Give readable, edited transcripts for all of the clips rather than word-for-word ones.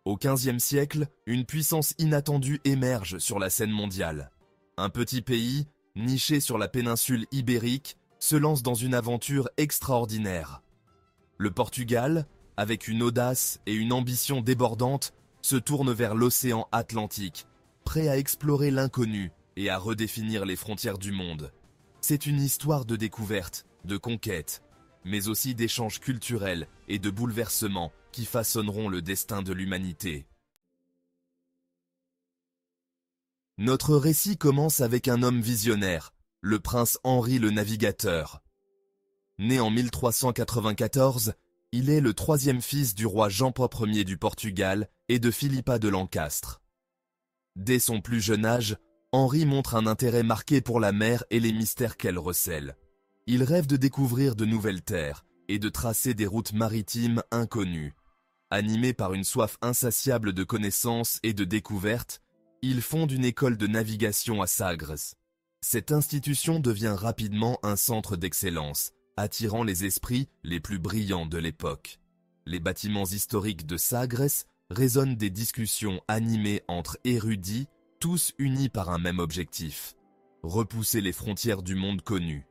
Au XVe siècle, une puissance inattendue émerge sur la scène mondiale. Un petit pays, niché sur la péninsule ibérique, se lance dans une aventure extraordinaire. Le Portugal, avec une audace et une ambition débordantes, se tourne vers l'océan Atlantique, prêt à explorer l'inconnu et à redéfinir les frontières du monde. C'est une histoire de découverte, de conquête, mais aussi d'échanges culturels et de bouleversements qui façonneront le destin de l'humanité. Notre récit commence avec un homme visionnaire, le prince Henri le Navigateur. Né en 1394, il est le troisième fils du roi Jean-Paul Ier du Portugal et de Philippa de Lancastre. Dès son plus jeune âge, Henri montre un intérêt marqué pour la mer et les mystères qu'elle recèle. Il rêve de découvrir de nouvelles terres et de tracer des routes maritimes inconnues. Animé par une soif insatiable de connaissances et de découvertes, il fonde une école de navigation à Sagres. Cette institution devient rapidement un centre d'excellence, attirant les esprits les plus brillants de l'époque. Les bâtiments historiques de Sagres résonnent des discussions animées entre érudits, tous unis par un même objectif: repousser les frontières du monde connu.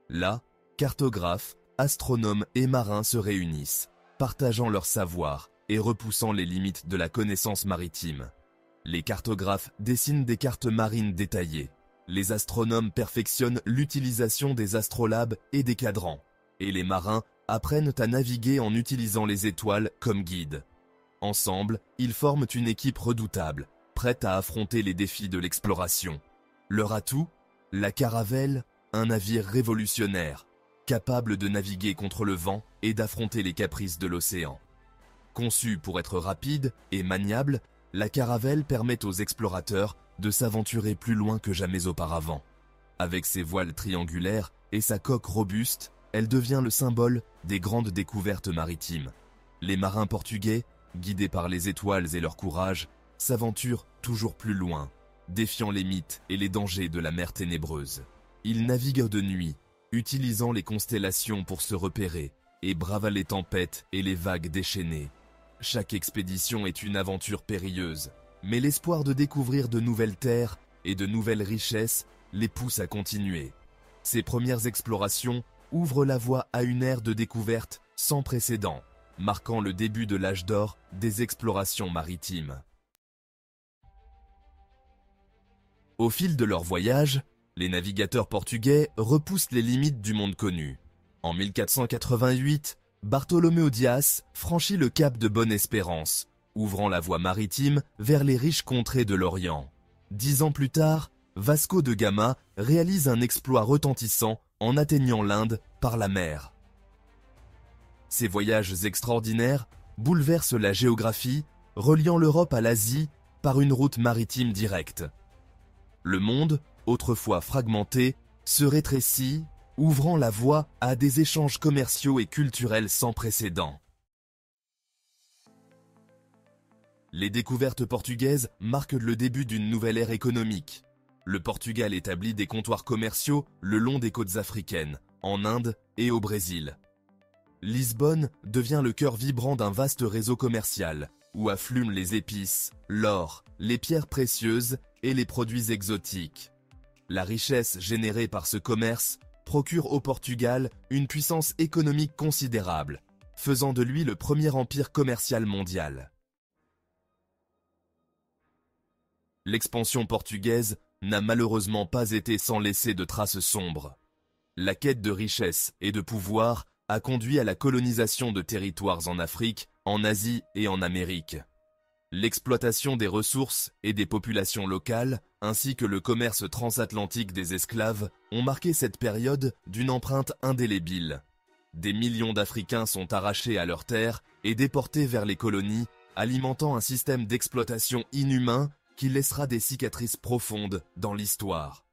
Là, cartographes, astronomes et marins se réunissent, partageant leur savoir et repoussant les limites de la connaissance maritime. Les cartographes dessinent des cartes marines détaillées. Les astronomes perfectionnent l'utilisation des astrolabes et des cadrans. Et les marins apprennent à naviguer en utilisant les étoiles comme guides. Ensemble, ils forment une équipe redoutable, prête à affronter les défis de l'exploration. Leur atout, la caravelle, un navire révolutionnaire, capable de naviguer contre le vent et d'affronter les caprices de l'océan. Conçue pour être rapide et maniable, la caravelle permet aux explorateurs de s'aventurer plus loin que jamais auparavant. Avec ses voiles triangulaires et sa coque robuste, elle devient le symbole des grandes découvertes maritimes. Les marins portugais, guidés par les étoiles et leur courage, s'aventurent toujours plus loin, défiant les mythes et les dangers de la mer ténébreuse. Ils naviguent de nuit, utilisant les constellations pour se repérer, et bravent les tempêtes et les vagues déchaînées. Chaque expédition est une aventure périlleuse, mais l'espoir de découvrir de nouvelles terres et de nouvelles richesses les pousse à continuer. Ces premières explorations ouvrent la voie à une ère de découverte sans précédent, marquant le début de l'âge d'or des explorations maritimes. Au fil de leur voyage, les navigateurs portugais repoussent les limites du monde connu. En 1488, Bartolomeu Dias franchit le cap de Bonne-Espérance, ouvrant la voie maritime vers les riches contrées de l'Orient. 10 ans plus tard, Vasco de Gama réalise un exploit retentissant en atteignant l'Inde par la mer. Ces voyages extraordinaires bouleversent la géographie, reliant l'Europe à l'Asie par une route maritime directe. Le monde, autrefois fragmenté, se rétrécit, ouvrant la voie à des échanges commerciaux et culturels sans précédent. Les découvertes portugaises marquent le début d'une nouvelle ère économique. Le Portugal établit des comptoirs commerciaux le long des côtes africaines, en Inde et au Brésil. Lisbonne devient le cœur vibrant d'un vaste réseau commercial, où affluent les épices, l'or, les pierres précieuses et les produits exotiques. La richesse générée par ce commerce procure au Portugal une puissance économique considérable, faisant de lui le premier empire commercial mondial. L'expansion portugaise n'a malheureusement pas été sans laisser de traces sombres. La quête de richesse et de pouvoir a conduit à la colonisation de territoires en Afrique, en Asie et en Amérique. L'exploitation des ressources et des populations locales, ainsi que le commerce transatlantique des esclaves, ont marqué cette période d'une empreinte indélébile. Des millions d'Africains sont arrachés à leurs terres et déportés vers les colonies, alimentant un système d'exploitation inhumain qui laissera des cicatrices profondes dans l'histoire.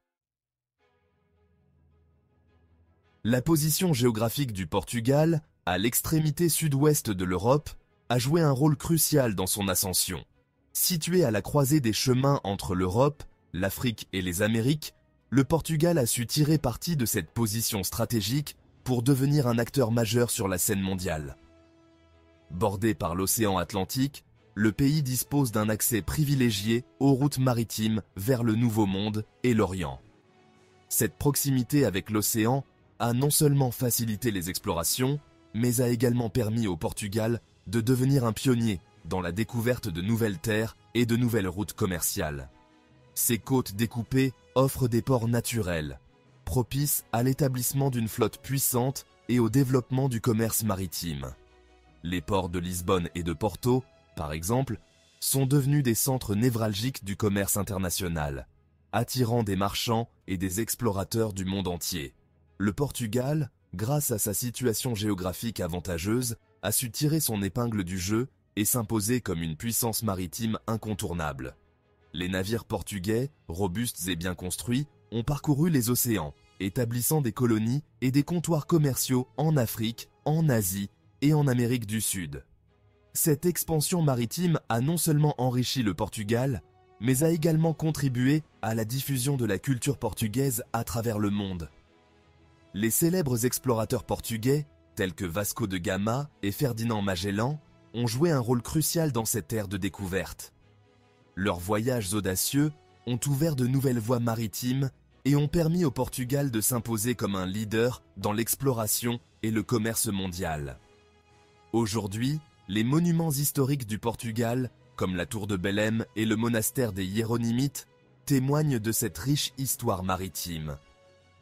La position géographique du Portugal, à l'extrémité sud-ouest de l'Europe, a joué un rôle crucial dans son ascension. Situé à la croisée des chemins entre l'Europe, l'Afrique et les Amériques, le Portugal a su tirer parti de cette position stratégique pour devenir un acteur majeur sur la scène mondiale. Bordé par l'océan Atlantique, le pays dispose d'un accès privilégié aux routes maritimes vers le Nouveau Monde et l'Orient. Cette proximité avec l'océan a non seulement facilité les explorations, mais a également permis au Portugal de devenir un pionnier dans la découverte de nouvelles terres et de nouvelles routes commerciales. Ces côtes découpées offrent des ports naturels, propices à l'établissement d'une flotte puissante et au développement du commerce maritime. Les ports de Lisbonne et de Porto, par exemple, sont devenus des centres névralgiques du commerce international, attirant des marchands et des explorateurs du monde entier. Le Portugal, grâce à sa situation géographique avantageuse, a su tirer son épingle du jeu et s'imposer comme une puissance maritime incontournable. Les navires portugais, robustes et bien construits, ont parcouru les océans, établissant des colonies et des comptoirs commerciaux en Afrique, en Asie et en Amérique du Sud. Cette expansion maritime a non seulement enrichi le Portugal, mais a également contribué à la diffusion de la culture portugaise à travers le monde. Les célèbres explorateurs portugais, tels que Vasco de Gama et Ferdinand Magellan, ont joué un rôle crucial dans cette ère de découverte. Leurs voyages audacieux ont ouvert de nouvelles voies maritimes et ont permis au Portugal de s'imposer comme un leader dans l'exploration et le commerce mondial. Aujourd'hui, les monuments historiques du Portugal, comme la tour de Belém et le monastère des Hiéronymites, témoignent de cette riche histoire maritime.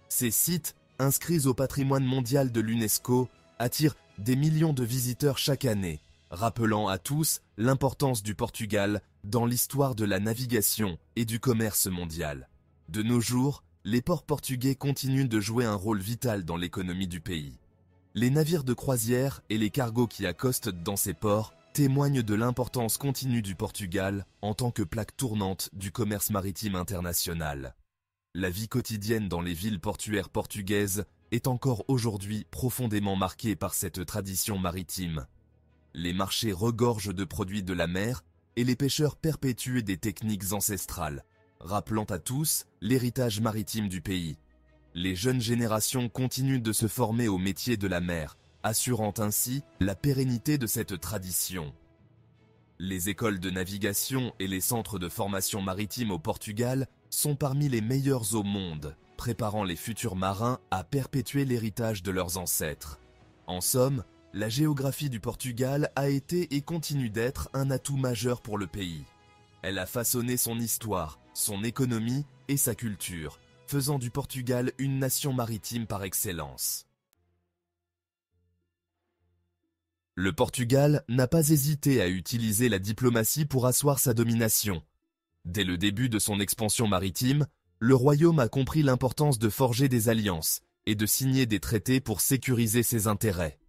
Ces sites, inscrits au patrimoine mondial de l'UNESCO, attirent des millions de visiteurs chaque année, rappelant à tous l'importance du Portugal dans l'histoire de la navigation et du commerce mondial. De nos jours, les ports portugais continuent de jouer un rôle vital dans l'économie du pays. Les navires de croisière et les cargos qui accostent dans ces ports témoignent de l'importance continue du Portugal en tant que plaque tournante du commerce maritime international. La vie quotidienne dans les villes portuaires portugaises est encore aujourd'hui profondément marquée par cette tradition maritime. Les marchés regorgent de produits de la mer et les pêcheurs perpétuent des techniques ancestrales, rappelant à tous l'héritage maritime du pays. Les jeunes générations continuent de se former au métier de la mer, assurant ainsi la pérennité de cette tradition. Les écoles de navigation et les centres de formation maritime au Portugal sont parmi les meilleurs au monde, préparant les futurs marins à perpétuer l'héritage de leurs ancêtres. En somme, la géographie du Portugal a été et continue d'être un atout majeur pour le pays. Elle a façonné son histoire, son économie et sa culture, faisant du Portugal une nation maritime par excellence. Le Portugal n'a pas hésité à utiliser la diplomatie pour asseoir sa domination. Dès le début de son expansion maritime, le royaume a compris l'importance de forger des alliances et de signer des traités pour sécuriser ses intérêts.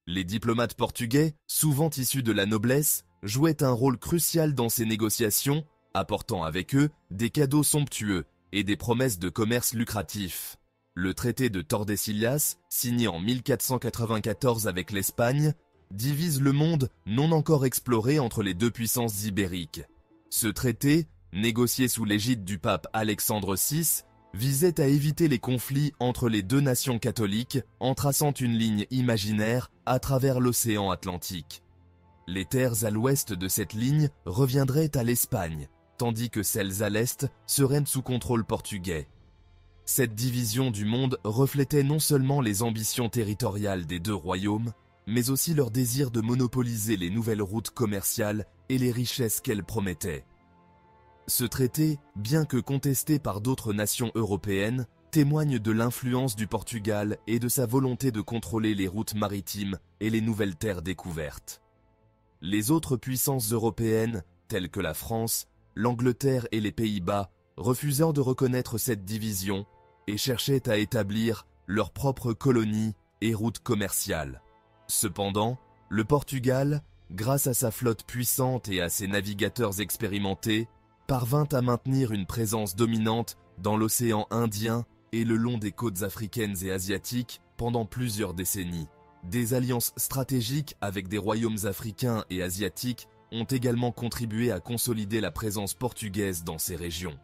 Les diplomates portugais, souvent issus de la noblesse, jouaient un rôle crucial dans ces négociations, apportant avec eux des cadeaux somptueux et des promesses de commerce lucratif. Le traité de Tordesillas, signé en 1494 avec l'Espagne, divise le monde non encore exploré entre les deux puissances ibériques. Ce traité, négocié sous l'égide du pape Alexandre VI, visait à éviter les conflits entre les deux nations catholiques en traçant une ligne imaginaire à travers l'océan Atlantique. Les terres à l'ouest de cette ligne reviendraient à l'Espagne, tandis que celles à l'est seraient sous contrôle portugais. Cette division du monde reflétait non seulement les ambitions territoriales des deux royaumes, mais aussi leur désir de monopoliser les nouvelles routes commerciales et les richesses qu'elles promettaient. Ce traité, bien que contesté par d'autres nations européennes, témoigne de l'influence du Portugal et de sa volonté de contrôler les routes maritimes et les nouvelles terres découvertes. Les autres puissances européennes, telles que la France, l'Angleterre et les Pays-Bas, refusant de reconnaître cette division et cherchaient à établir leurs propres colonies et routes commerciales. Cependant, le Portugal, grâce à sa flotte puissante et à ses navigateurs expérimentés, parvint à maintenir une présence dominante dans l'océan Indien et le long des côtes africaines et asiatiques pendant plusieurs décennies. Des alliances stratégiques avec des royaumes africains et asiatiques ont également contribué à consolider la présence portugaise dans ces régions.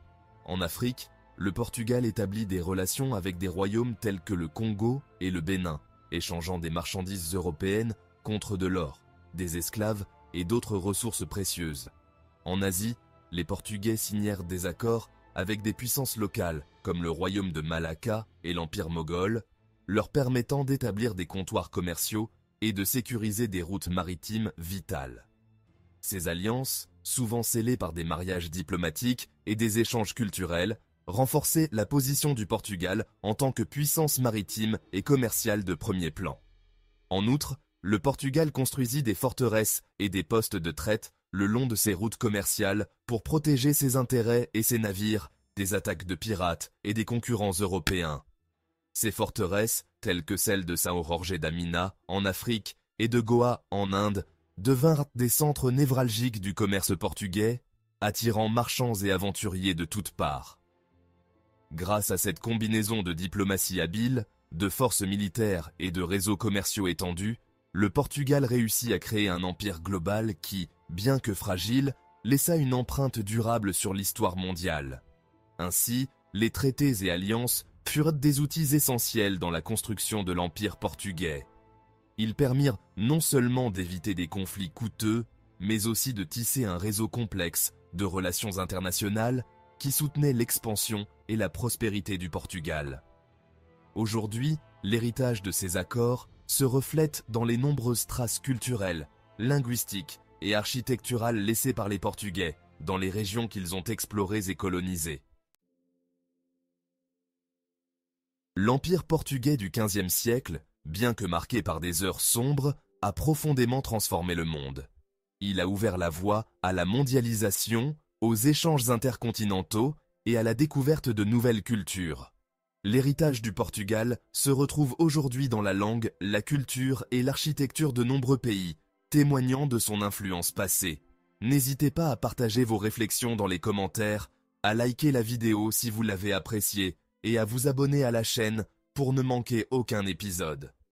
En Afrique, le Portugal établit des relations avec des royaumes tels que le Congo et le Bénin, échangeant des marchandises européennes contre de l'or, des esclaves et d'autres ressources précieuses. En Asie, les Portugais signèrent des accords avec des puissances locales comme le royaume de Malacca et l'empire moghol, leur permettant d'établir des comptoirs commerciaux et de sécuriser des routes maritimes vitales. Ces alliances, souvent scellées par des mariages diplomatiques et des échanges culturels, renforçaient la position du Portugal en tant que puissance maritime et commerciale de premier plan. En outre, le Portugal construisit des forteresses et des postes de traite le long de ses routes commerciales pour protéger ses intérêts et ses navires des attaques de pirates et des concurrents européens. Ces forteresses, telles que celles de São Jorge da Mina en Afrique et de Goa en Inde, devinrent des centres névralgiques du commerce portugais, attirant marchands et aventuriers de toutes parts. Grâce à cette combinaison de diplomatie habile, de forces militaires et de réseaux commerciaux étendus, le Portugal réussit à créer un empire global qui, bien que fragile, laissa une empreinte durable sur l'histoire mondiale. Ainsi, les traités et alliances furent des outils essentiels dans la construction de l'empire portugais. Ils permirent non seulement d'éviter des conflits coûteux, mais aussi de tisser un réseau complexe de relations internationales qui soutenait l'expansion et la prospérité du Portugal. Aujourd'hui, l'héritage de ces accords se reflète dans les nombreuses traces culturelles, linguistiques et architecturales laissées par les Portugais dans les régions qu'ils ont explorées et colonisées. L'empire portugais du XVe siècle, bien que marqué par des heures sombres, a profondément transformé le monde. Il a ouvert la voie à la mondialisation, aux échanges intercontinentaux et à la découverte de nouvelles cultures. L'héritage du Portugal se retrouve aujourd'hui dans la langue, la culture et l'architecture de nombreux pays, témoignant de son influence passée. N'hésitez pas à partager vos réflexions dans les commentaires, à liker la vidéo si vous l'avez appréciée et à vous abonner à la chaîne pour ne manquer aucun épisode.